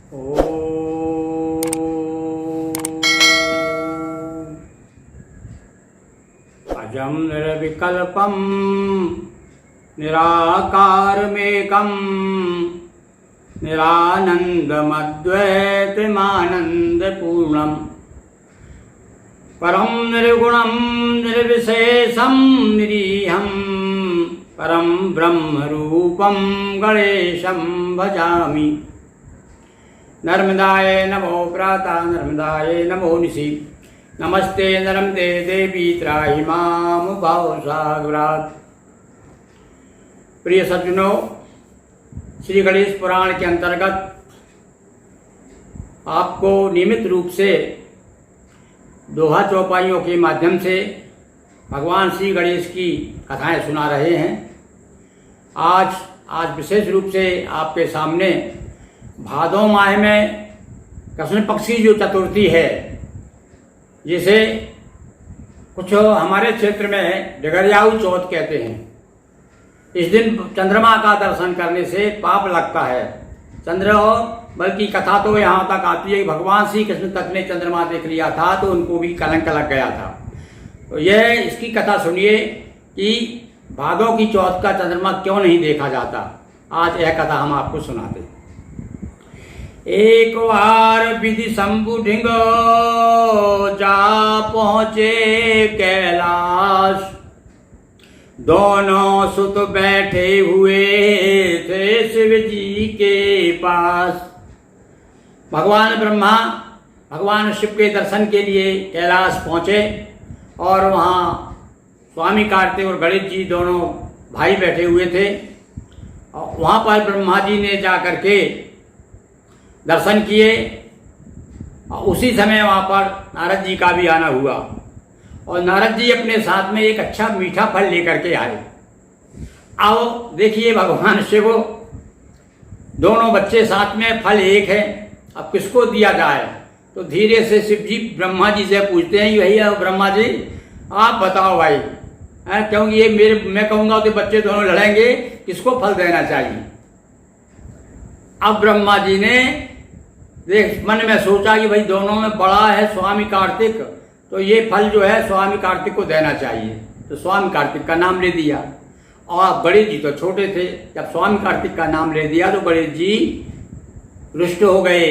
अजं निर्विकल्पं निराकारमेकं निरानन्दमद्वैतमानन्दपूर्णं परं निर्गुणं निर्विशेषं निरीहं परं ब्रह्मरूपं गणेशं भजामि। नर्मदाय नमो प्रातः नर्मदाय नमो निशि नमस्ते नर्मदे देवी त्राहि मां भवसागरात्। प्रिय सज्जनों, श्री गणेश पुराण के अंतर्गत आपको नियमित रूप से दोहा चौपाइयों के माध्यम से भगवान श्री गणेश की कथाएं सुना रहे हैं। आज विशेष रूप से आपके सामने भादो माह में कृष्ण पक्ष की जो चतुर्थी है, जिसे कुछ हमारे क्षेत्र में डगरियाऊ चौथ कहते हैं। इस दिन चंद्रमा का दर्शन करने से पाप लगता है। बल्कि कथा तो यहाँ तक आती है कि भगवान श्री कृष्ण तक ने चंद्रमा देख लिया था तो उनको भी कलंक लग गया था। तो यह इसकी कथा सुनिए कि भादों की चौथ का चंद्रमा क्यों नहीं देखा जाता। आज यह कथा हम आपको सुनाते। एक बार विधि शंभु ढिंगो जा पहुँचे कैलाश, दोनों सुत बैठे हुए थे शिव जी के पास। भगवान ब्रह्मा भगवान शिव के दर्शन के लिए कैलाश पहुँचे और वहाँ स्वामी कार्तिक और गणेश जी दोनों भाई बैठे हुए थे। और वहाँ पर ब्रह्मा जी ने जा कर के दर्शन किए और उसी समय वहाँ पर नारद जी का भी आना हुआ और नारद जी अपने साथ में एक अच्छा मीठा फल लेकर के आए। आओ देखिए, भगवान शिव दोनों बच्चे साथ में, फल एक है, अब किसको दिया जाए। तो धीरे से शिव जी ब्रह्मा जी से पूछते हैं, भैया ब्रह्मा जी आप बताओ भाई, क्योंकि ये मैं कहूँगा तो बच्चे दोनों लड़ेंगे, किसको फल देना चाहिए। अब ब्रह्मा जी ने मन में सोचा कि भाई दोनों में बड़ा है स्वामी कार्तिक, तो ये फल जो है स्वामी कार्तिक को देना चाहिए। तो स्वामी कार्तिक का नाम ले दिया और गणेश जी तो छोटे थे। जब स्वामी कार्तिक का नाम ले दिया तो गणेश जी रुष्ट हो गए।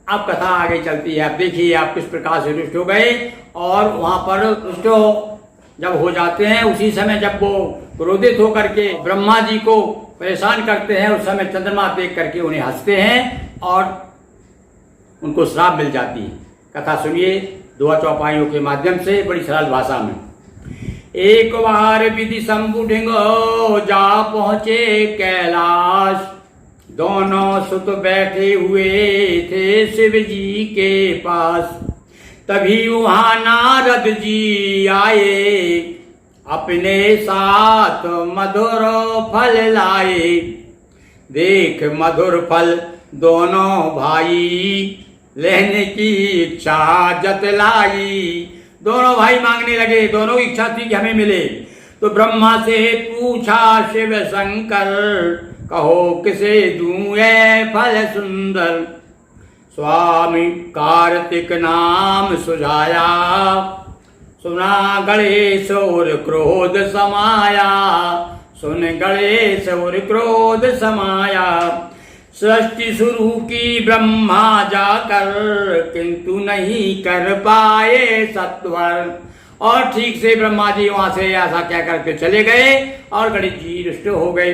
अब कथा आगे चलती है। अब देखिए आप किस प्रकार से रुष्ट हो गए। और वहाँ पर रुष्ट जब हो जाते हैं, उसी समय जब वो क्रोधित होकर के ब्रह्मा जी को परेशान करते हैं, उस समय चंद्रमा देख करके उन्हें हंसते हैं और उनको श्राप मिल जाती है। कथा सुनिए दोहा चौपाइयों के माध्यम से बड़ी सरल भाषा में। एक बार विधि शंभु ढिंगो जा पहुँचे कैलाश, दोनों सुत बैठे हुए थे शिव जी के पास। तभी वहाँ नारद जी आए, अपने साथ मधुर फल लाए। देख मधुर फल दोनों भाई लेने की इच्छा जतलाई। दोनों भाई मांगने लगे, दोनों की इच्छा थी कि हमें मिले। तो ब्रह्मा से पूछा शिव शंकर, कहो किसे दूं ये फल सुंदर। स्वामी कार्तिक नाम सुझाया, सुना गणेश और क्रोध समाया। सुन गणेश और क्रोध समाया। सृष्टि शुरू की ब्रह्मा जाकर, किंतु नहीं कर पाए सत्वर। और ठीक से ब्रह्मा जी वहां से ऐसा क्या करके चले गए और गणेश जी रुष्ट हो गए।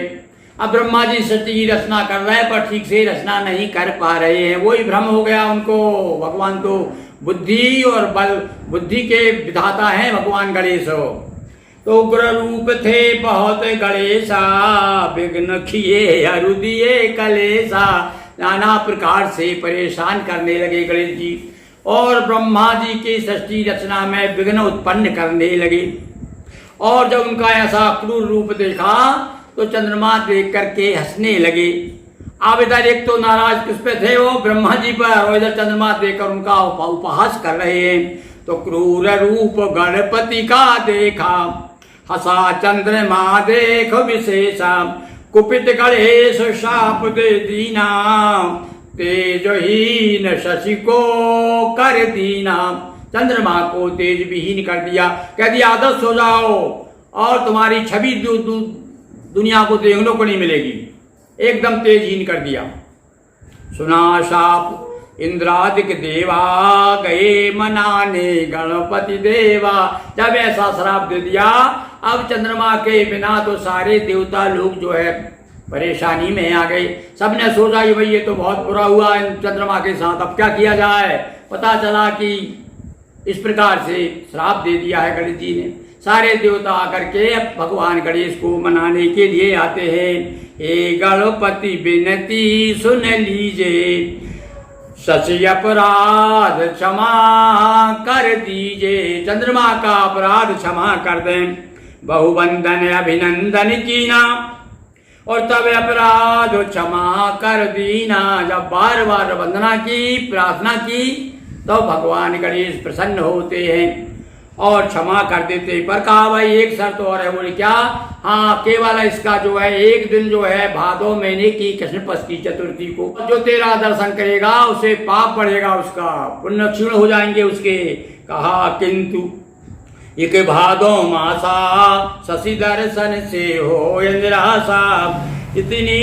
अब ब्रह्मा जी सृष्टि की रचना कर रहे हैं पर ठीक से रचना नहीं कर पा रहे हैं। वही भ्रम हो गया उनको। भगवान तो बुद्धि और बल, बुद्धि के विधाता हैं भगवान गणेश। तो उग्र रूप थे बहुत गणेशा, विघ्न किए अरु दिए कलेशा। नाना प्रकार से परेशान करने लगे गणेश जी और ब्रह्मा जी की सृष्टि रचना में विघ्न उत्पन्न करने लगे। और जब उनका ऐसा क्रूर रूप देखा तो चंद्रमा देख करके हंसने लगे। अब इधर एक तो नाराज किस पे थे, वो ब्रह्मा जी पर, और इधर चंद्रमा देखकर उनका उपहास कर रहे हैं। तो क्रूर रूप गणपति का देखा, हसा चंद्रमा देख विशेषा। कुपित गणेश शाप दे दीना, तेजहीन शशि को कर दीना, चंद्रमा को तेज विहीन कर दिया, कह दिया आदर्श हो जाओ और तुम्हारी छवि दुनिया को देखने को नहीं मिलेगी, एकदम तेजहीन कर दिया। सुना शाप इंद्रादिक देवा गए मनाने गणपति देवा, जब ऐसा श्राप दे दिया अब चंद्रमा के बिना तो सारे देवता लोग जो है परेशानी में आ गए। सबने सोचा कि भाई ये तो बहुत बुरा हुआ चंद्रमा के साथ, अब क्या किया जाए। पता चला कि इस प्रकार से श्राप दे दिया है गणेश जी ने। सारे देवता आकर के भगवान गणेश को मनाने के लिए आते हैं। हे गणपति विनती सुन लीजिए, शशि अपराध क्षमा कर दीजिए, चंद्रमा का अपराध क्षमा कर दें। बहुवंदन अभिनंदन कीना और तब अपराध क्षमा कर दीना। जब बार बार वंदना की, प्रार्थना की, तो भगवान गणेश प्रसन्न होते हैं और क्षमा कर देते हैं। पर कहा भाई एक शर्त और है। बोले क्या? हाँ, केवल इसका जो है एक दिन जो है भादो महीने की कृष्ण पक्ष की चतुर्थी को जो तेरा दर्शन करेगा उसे पाप बढ़ेगा, उसका पुण्य क्षीण हो जाएंगे उसके। कहा किंतु एक भादो मासा शशि दर्शन से हो निराशा, इतनी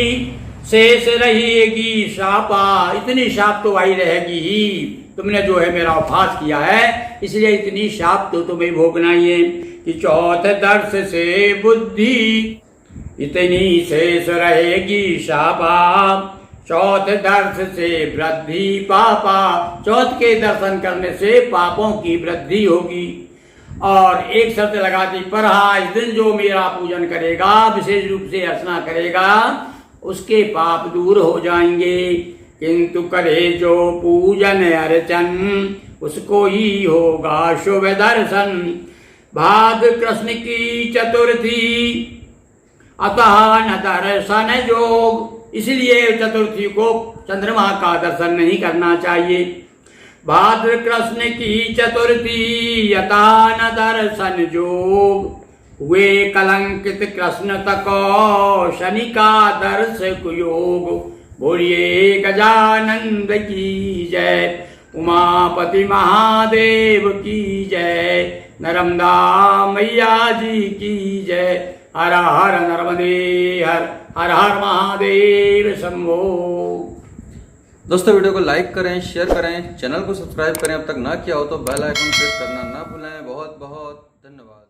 शेष रहेगी शापा, इतनी शाप तो वही रहेगी ही। तुमने जो है मेरा उपहास किया है इसलिए इतनी शाप तो तुम्हें भोगना ही है कि चौथे दर्श से बुद्धि इतनी शेष रहेगी शापा, चौथे दर्श से वृद्धि पापा, चौथ के दर्शन करने से पापों की वृद्धि होगी। और एक शर्त लगा दी, पर हाँ इस दिन जो मेरा पूजन करेगा, विशेष रूप से अर्चना करेगा, उसके पाप दूर हो जाएंगे। किंतु करे जो पूजन अर्चन उसको ही होगा शुभ दर्शन। भाद कृष्ण की चतुर्थी अतः न दर्शन योग, इसलिए चतुर्थी को चंद्रमा का दर्शन नहीं करना चाहिए। भाद्र कृष्ण की चतुर्थी अतः न दर्शन जोग, वे कलंकित कृष्ण तको शनि का दर्श कुयोग। बोलिए गजानंद की जय, उमापति महादेव की जय, नर्मदा मैया जी की जय। हर हर नर्मदे हर, हर हर महादेव शंभो। दोस्तों वीडियो को लाइक करें, शेयर करें, चैनल को सब्सक्राइब करें अब तक ना किया हो तो बेल आइकन प्रेस करना ना भूलें। बहुत बहुत धन्यवाद।